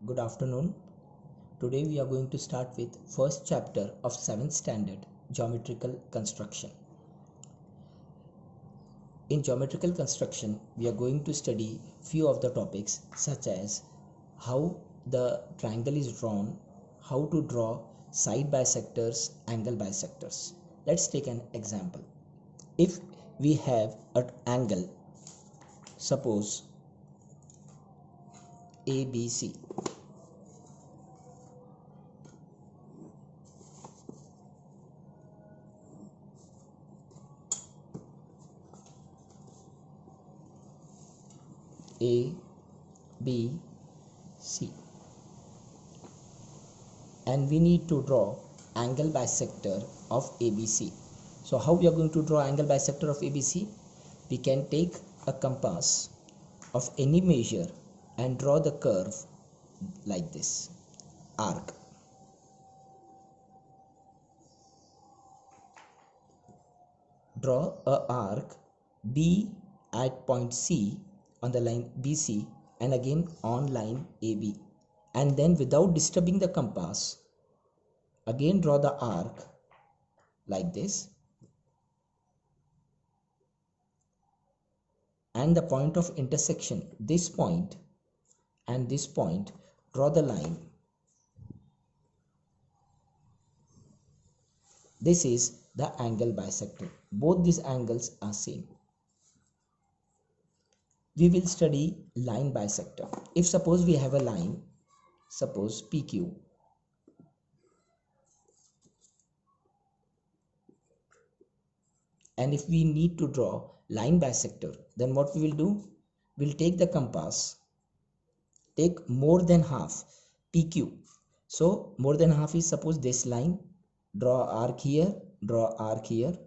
Good afternoon. Today we are going to start with first chapter of 7th standard geometrical construction. In geometrical construction, we are going to study few of the topics such as how the triangle is drawn, how to draw side bisectors, angle bisectors. Let's take an example. If we have an angle, suppose ABC. A, B, C, and we need to draw angle bisector of ABC. So how we are going to draw angle bisector of ABC? We can take a compass of any measure and draw the curve like this, arc. Draw a arc B at point C on the line BC and again on line AB, and then without disturbing the compass again draw the arc like this, and the point of intersection, this point and this point, draw the line. This is the angle bisector. Both these angles are same. We will study line bisector. If suppose we have a line, suppose PQ, and if we need to draw line bisector, then what we will do? We'll take the compass, take more than half PQ. So more than half is suppose this line, draw arc here, draw arc here,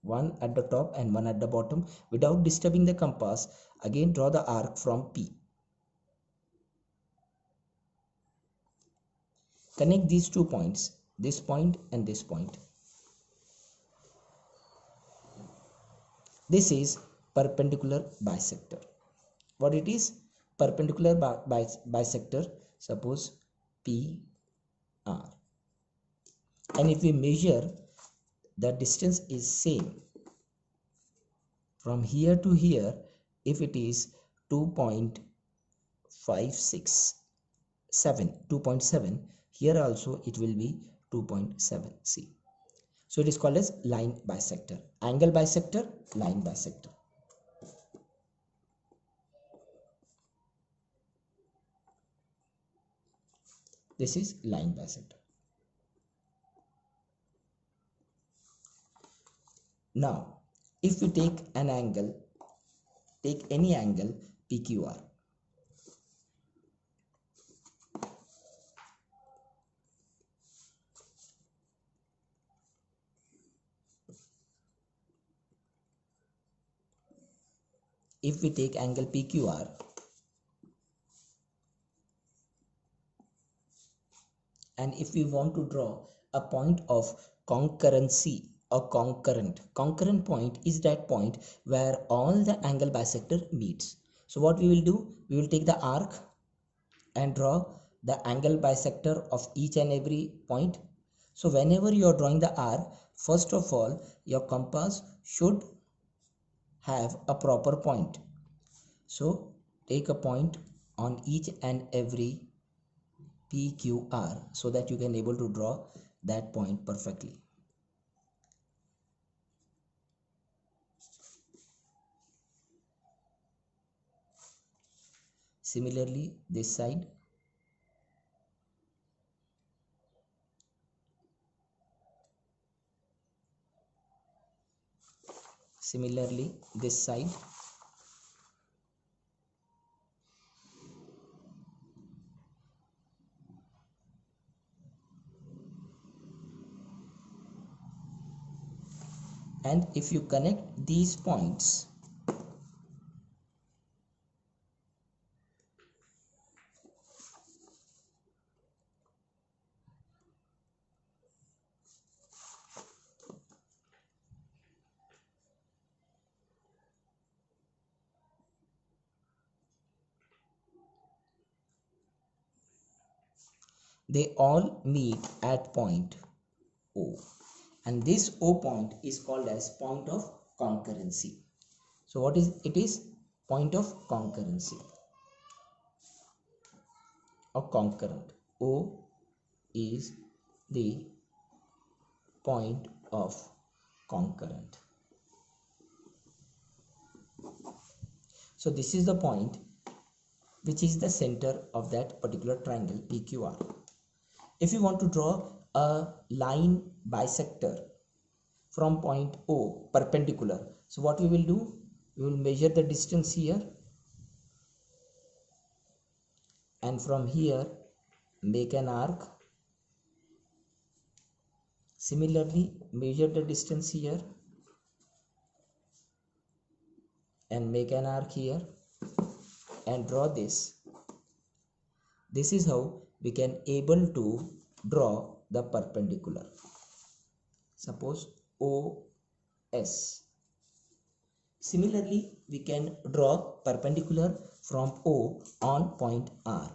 one at the top and one at the bottom. Without disturbing the compass, again draw the arc from P. Connect these 2 points, this point and this point. This is perpendicular bisector. What it is? Perpendicular bisector, suppose PR. And if we measure, the distance is same from here to here. If it is 2.7, here also it will be 2.7. See, so it is called as line bisector. Angle bisector, line bisector. This is line bisector. Now, if we take an angle, take any angle PQR. If we take angle PQR, and if we want to draw a point of concurrency or concurrent point is that point where all the angle bisector meets. So what we will do? We will take the arc and draw the angle bisector of each and every point. So whenever you are drawing the arc, first of all your compass should have a proper point. So take a point on each and every PQR so that you can able to draw that point perfectly. Similarly, this side. Similarly, this side. And if you connect these points, they all meet at point O, and this O point is called as point of concurrency. So what is it? Is point of concurrency or concurrent. O is the point of concurrent. So this is the point which is the center of that particular triangle PQR. If you want to draw a line bisector from point O perpendicular, so what we will do? We will measure the distance here, and from here make an arc. Similarly, measure the distance here and make an arc here and draw this. This is how we can able to draw the perpendicular. Suppose OS. Similarly, we can draw perpendicular from O on point R.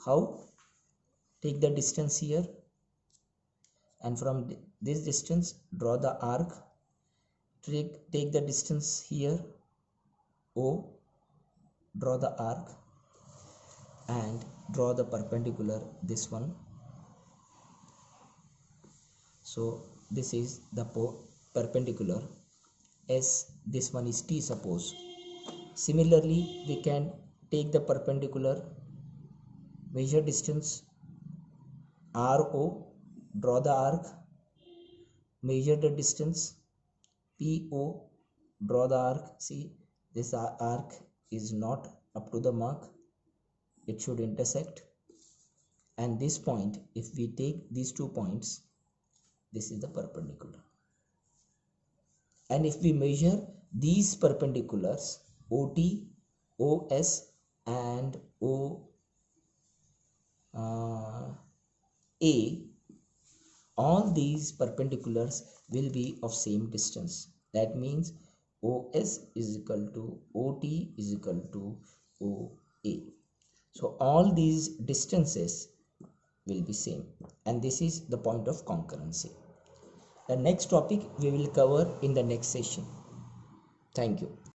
How? Take the distance here, and from this distance draw the arc. Take the distance here O, draw the arc and draw the perpendicular, this one. So this is the perpendicular S, this one is T suppose. Similarly, we can take the perpendicular, measure distance RO, draw the arc, measure the distance PO, draw the arc. See, this arc is not up to the mark, it should intersect, and this point, if we take these 2 points, this is the perpendicular. And if we measure these perpendiculars OT, OS and A, all these perpendiculars will be of same distance. That means OS is equal to OT is equal to OA. So all these distances will be same, and this is the point of concurrency. The next topic we will cover in the next session. Thank you.